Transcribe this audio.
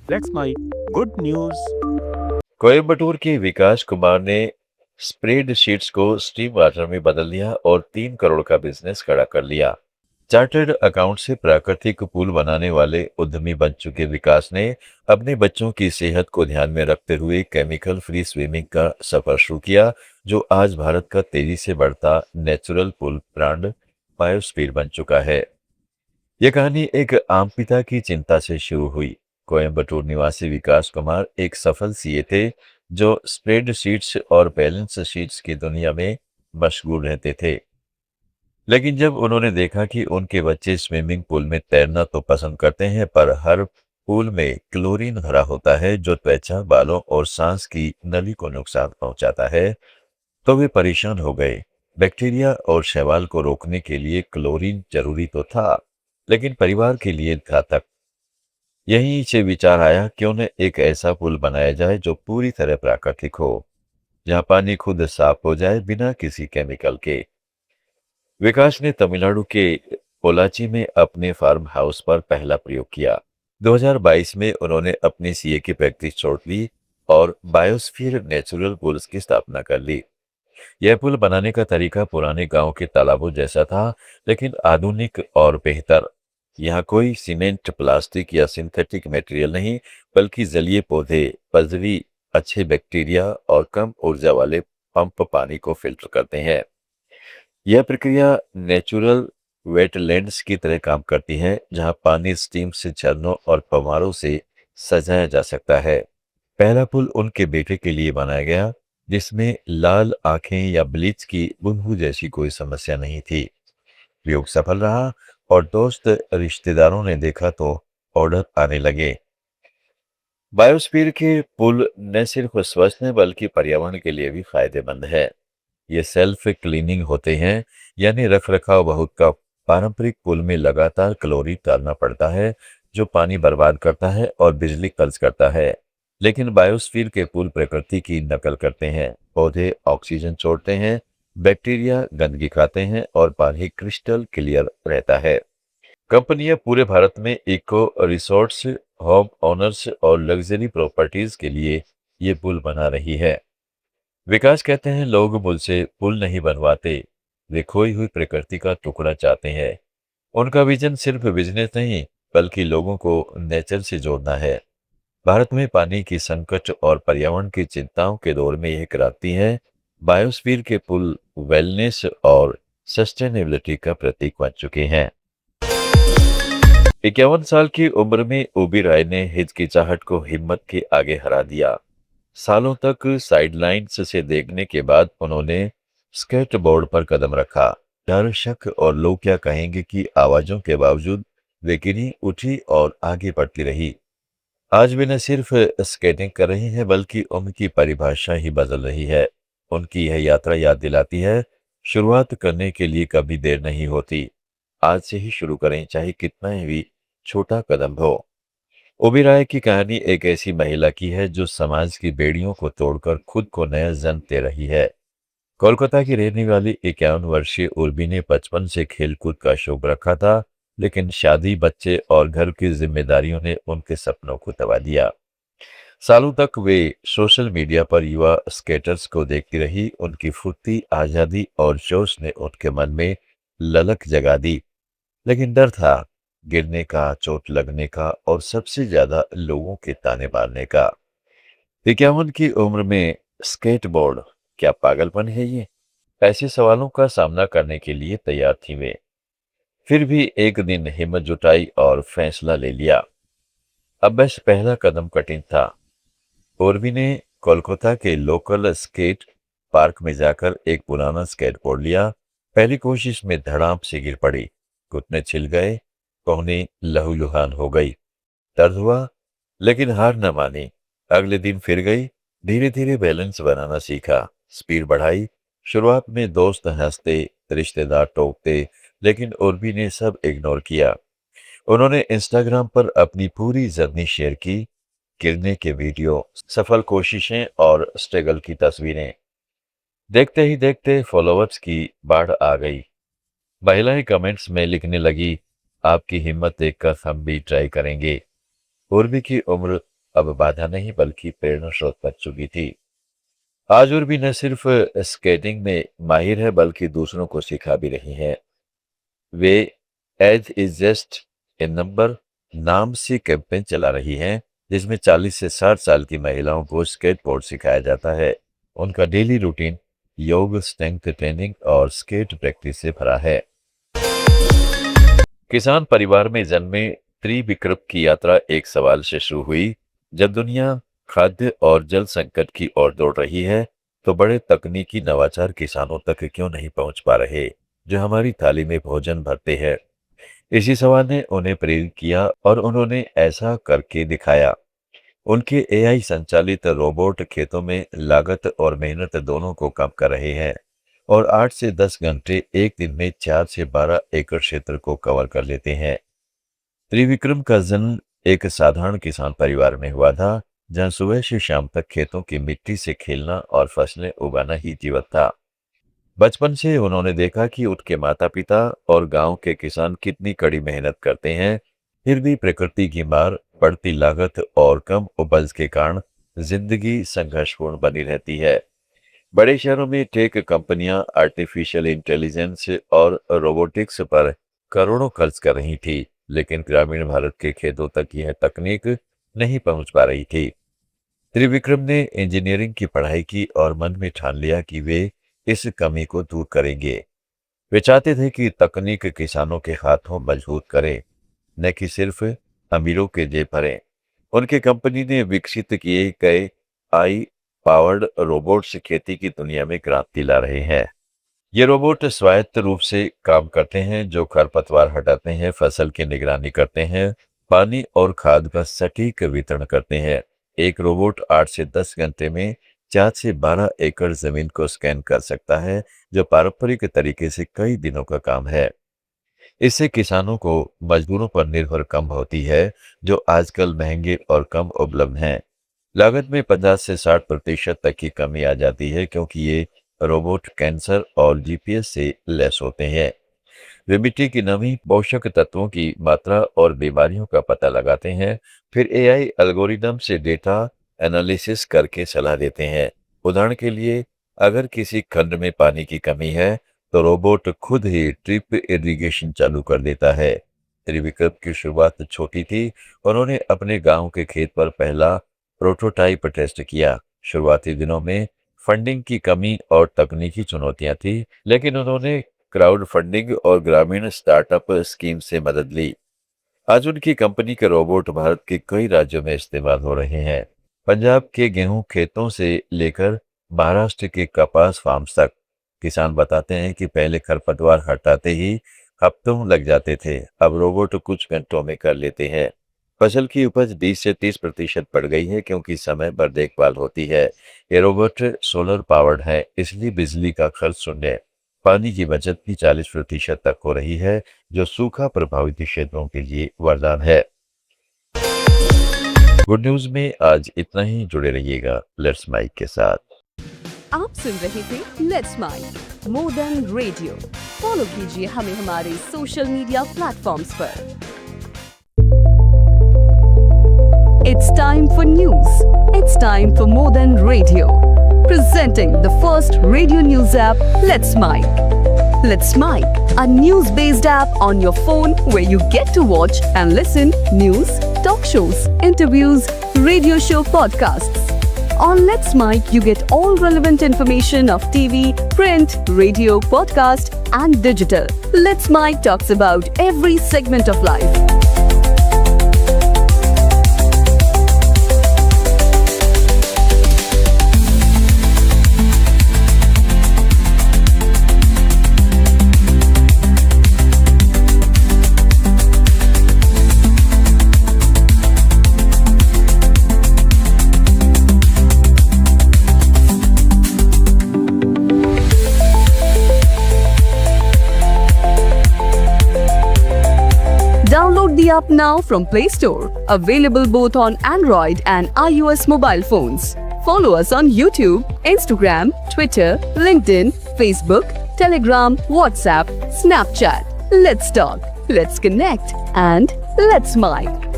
That's my good news. Coimbatore के विकास कुमार ने spread sheets को स्टीम वाटर में बदल दिया और 3 करोड़ का बिजनेस खड़ा कर लिया। चार्टर्ड अकाउंट से प्राकृतिक पूल बनाने वाले उद्यमी बन चुके विकास ने अपने बच्चों की सेहत को ध्यान में रखते हुए केमिकल फ्री स्विमिंग का सफर शुरू किया, जो आज भारत का तेजी से बढ़ता नेचुरल पूल ब्रांड बायोस्फीयर बन चुका है। यह कहानी एक आम पिता की चिंता से शुरू हुई। कोयम्बटूर निवासी विकास कुमार एक सफल सीए थे, जो स्प्रेडशीट्स और बैलेंस शीट्स की दुनिया में मशगूल रहते थे। लेकिन जब उन्होंने देखा कि उनके बच्चे स्विमिंग पूल में तैरना तो पसंद करते हैं, पर हर पूल में क्लोरीन भरा होता है, जो त्वचा, बालों और सांस की नली को नुकसान पहुंचाता है, तो वे परेशान हो गए। बैक्टीरिया और शैवाल को रोकने के लिए क्लोरीन जरूरी तो था, लेकिन परिवार के लिए घातक। यहीं से विचार आया, क्यों न एक ऐसा पुल बनाया जाए जो पूरी तरह प्राकृतिक हो, जहां पानी खुद साफ हो जाए बिना किसी केमिकल के। विकास ने तमिलनाडु के पोलाची में अपने फार्म हाउस पर पहला प्रयोग किया। 2022 में उन्होंने अपनी सीए की प्रैक्टिस छोड़ दी और बायोस्फीयर नेचुरल पुल्स की स्थापना कर ली। यह पुल बनाने का तरीका पुराने गांव के तालाबों जैसा था, लेकिन आधुनिक और बेहतर। यहाँ कोई सीमेंट, प्लास्टिक या सिंथेटिक मटेरियल नहीं, बल्कि जलीय पौधे, पजरी, अच्छे बैक्टीरिया और कम ऊर्जा वाले पंप पानी को फिल्टर करते हैं। यह प्रक्रिया नेचुरल वेटलैंड्स की तरह काम करती है, जहाँ पानी स्टीम से झरनों और फव्वारों से सजाया जा सकता है। पहला पुल उनके बेटे के लिए बनाया गया, जिसमें लाल आंखें या ब्लीच की बुदबू जैसी कोई समस्या नहीं थी। प्रयोग सफल रहा और दोस्त रिश्तेदारों ने देखा तो ऑर्डर आने लगे। बायोस्फीयर के पुल न सिर्फ स्वस्थ हैं, बल्कि पर्यावरण के लिए भी फायदेमंद है। ये सेल्फ क्लीनिंग होते हैं, यानी रख रखाव बहुत कम। पारंपरिक पुल में लगातार क्लोरीन डालना पड़ता है, जो पानी बर्बाद करता है और बिजली खर्च करता है। लेकिन बायोस्फीयर के पुल प्रकृति की नकल करते हैं। पौधे ऑक्सीजन छोड़ते हैं, बैक्टीरिया गंदगी खाते हैं और पानी क्रिस्टल क्लियर रहता है। कंपनियां पूरे भारत में इको रिसोर्ट्स, होम ओनर्स और लग्जरी प्रॉपर्टीज के लिए ये पुल बना रही है। विकास कहते हैं, लोग मुझसे पुल नहीं बनवाते, वे खोई हुई प्रकृति का टुकड़ा चाहते हैं। उनका विजन सिर्फ बिजनेस नहीं, बल्कि लोगों को नेचर से जोड़ना है। भारत में पानी की संकट और पर्यावरण की चिंताओं के दौर में यह क्रांति है। बायोस्फीयर के पुल वेलनेस और सस्टेनेबिलिटी का प्रतीक बन चुके हैं। 51 साल की उम्र में ओबी राय ने हिचकिचाहट को हिम्मत के आगे हरा दिया। सालों तक साइडलाइंस से देखने के बाद उन्होंने स्केटबोर्ड पर कदम रखा। डर, शक और लोग क्या कहेंगे की आवाजों के बावजूद वे गिरी, उठी और आगे बढ़ती रही। आज वे न सिर्फ स्केटिंग कर रही हैं, बल्कि उनकी परिभाषा ही बदल रही है। उनकी यह यात्रा याद दिलाती है, शुरुआत करने के लिए कभी देर नहीं होती। आज से ही शुरू करें, चाहे कितना भी छोटा कदम हो। ओबेरॉय की कहानी एक ऐसी महिला की है, जो समाज की बेड़ियों को तोड़कर खुद को नया जन्म दे रही है। कोलकाता की रहने वाली 51 वर्षीय उर्वी ने बचपन से खेलकूद का शौक रखा था, लेकिन शादी, बच्चे और घर की जिम्मेदारियों ने उनके सपनों को दबा दिया। सालों तक वे सोशल मीडिया पर युवा स्केटर्स को देखती रही। उनकी फुर्ती, आजादी और जोश ने उनके मन में ललक जगा दी। लेकिन डर था, गिरने का, चोट लगने का और सबसे ज्यादा लोगों के ताने मारने का। 51 की उम्र में स्केटबोर्ड, क्या पागलपन है ये? ऐसे सवालों का सामना करने के लिए तैयार थी वे। फिर भी एक दिन हिम्मत जुटाई और फैसला ले लिया। अब बस पहला कदम कठिन था। उर्वी ने कोलकाता के लोकल स्केट पार्क में जाकर एक पुराना स्केटबोर्ड लिया। पहली कोशिश में धड़ाम से गिर पड़ी, घुटने छिल गए, पौने लहूलुहान हो गई। दर्द हुआ, लेकिन हार न मानी। अगले दिन फिर गई, धीरे धीरे बैलेंस बनाना सीखा, स्पीड बढ़ाई। शुरुआत में दोस्त हंसते, रिश्तेदार टोकते, लेकिन उर्वी ने सब इग्नोर किया। उन्होंने इंस्टाग्राम पर अपनी पूरी जर्नी शेयर की, गिरने के वीडियो, सफल कोशिशें और स्ट्रगल की तस्वीरें। देखते ही देखते फॉलोअर्स की बाढ़ आ गई। महिलाएं कमेंट्स में लिखने लगी, आपकी हिम्मत देखकर हम भी ट्राई करेंगे। पूर्वी की उम्र अब बाधा नहीं बल्कि प्रेरणा स्रोत बन चुकी थी। आज और भी न सिर्फ स्केटिंग में माहिर है बल्कि दूसरों को सिखा भी रही है। वे age is just a number नाम से कैंपेन चला रही हैं, जिसमें 40 से 60 साल की महिलाओं को स्केटबोर्ड सिखाया जाता है। उनका डेली रूटीन योग, स्ट्रेंथ ट्रेनिंग और स्केट प्रैक्टिस से भरा है। किसान परिवार में जन्मे त्रिविक्रम की यात्रा एक सवाल से शुरू हुई। जब दुनिया खाद्य और जल संकट की ओर दौड़ रही है, तो बड़े तकनीकी नवाचार किसानों तक क्यों नहीं पहुंच पा रहे, जो हमारी थाली में भोजन भरते हैं। इसी सवाल ने उन्हें प्रेरित किया और उन्होंने ऐसा करके दिखाया। उनके एआई संचालित रोबोट खेतों में लागत और मेहनत दोनों को कम कर रहे हैं और 8 से 10 घंटे एक दिन में 4 से 12 एकड़ क्षेत्र को कवर कर लेते हैं। त्रिविक्रम का जन्म एक साधारण किसान परिवार में हुआ था, जहां सुबह से शाम तक खेतों की मिट्टी से खेलना और फसलें उगाना ही जीवन था। बचपन से उन्होंने देखा कि उनके माता पिता और गांव के किसान कितनी कड़ी मेहनत करते हैं, फिर भी प्रकृति की मार, बढ़ती लागत और कम उपज के कारण जिंदगी संघर्षपूर्ण बनी रहती है। बड़े शहरों में टेक कंपनियां आर्टिफिशियल इंटेलिजेंस और रोबोटिक्स पर करोड़ों खर्च कर रही थी, लेकिन ग्रामीण भारत के खेतों तक यह तकनीक नहीं पहुंच पा रही थी। त्रिविक्रम ने इंजीनियरिंग की पढ़ाई की और मन में ठान लिया कि वे इस कमी को दूर करेंगे। वे चाहते थे कि तकनीक किसानों के हाथों मजबूत करे, न कि सिर्फ अमीरों के जेब भरे। उनकी कंपनी ने विकसित किए गए आई पावर्ड रोबोट्स खेती की दुनिया में क्रांति ला रहे हैं। ये रोबोट स्वायत्त रूप से काम करते हैं, जो खरपतवार हटाते हैं, फसल की निगरानी करते हैं, पानी और खाद का सटीक वितरण करते हैं। एक रोबोट 8 से 10 घंटे में 4 से 12 एकड़ जमीन को स्कैन कर सकता है, जो पारंपरिक तरीके से कई दिनों का काम है। इससे किसानों को मजदूरों पर निर्भर कम होती है, जो आजकल महंगे और कम उपलब्ध हैं। लागत में 50 से 60% तक की कमी आ जाती है, क्योंकि ये रोबोट कैंसर और जीपीएस से लैस होते हैं। वे मिट्टी की नमी, पोषक तत्वों की मात्रा और बीमारियों का पता लगाते हैं, फिर एआई एल्गोरिदम से डेटा एनालिसिस करके सलाह देते हैं। उदाहरण के लिए, अगर किसी खंड में पानी की कमी है, तो रोबोट खुद ही ड्रिप इरिगेशन चालू कर देता है। त्रिविक्रम की शुरुआत छोटी थी। उन्होंने अपने गांव के खेत पर पहला प्रोटोटाइप टेस्ट किया। शुरुआती दिनों में फंडिंग की कमी और तकनीकी चुनौतियां थी, लेकिन उन्होंने क्राउड फंडिंग और ग्रामीण स्टार्टअप स्कीम से मदद ली। आज उनकी कंपनी के रोबोट भारत के कई राज्यों में इस्तेमाल हो रहे हैं। पंजाब के गेहूं खेतों से लेकर महाराष्ट्र के कपास फार्म्स तक। किसान बताते हैं कि पहले खरपतवार हटाते ही हफ्तों लग जाते थे, अब रोबोट कुछ घंटों में कर लेते हैं। फसल की उपज 20 से 30% बढ़ गई है, क्योंकि समय पर देखभाल होती है। ये रोबोट सोलर पावर्ड है, इसलिए बिजली का खर्च शून्य। पानी की बचत भी 40% तक हो रही है, जो सूखा प्रभावित क्षेत्रों के लिए वरदान है। गुड न्यूज में आज इतना ही। जुड़े रहिएगा लेट्स माइक के साथ। आप सुन रहे थे let's mic more than radio. Follow कीजिए हमें हमारे सोशल मीडिया प्लेटफॉर्म्स पर। It's time for news. It's time for more than radio. Presenting the first radio news app, Let's Mic. Let's Mic, a news-based app on your phone where you get to watch and listen news, talk shows, interviews, radio show podcasts. On Let's Mic, you get all relevant information of TV, print, radio, podcast, and digital. Let's Mic talks about every segment of life. Download the app now from Play Store. Available both on Android and iOS mobile phones. Follow us on YouTube, Instagram, Twitter, LinkedIn, Facebook, Telegram, WhatsApp, Snapchat. Let's talk, let's connect, and let's mic.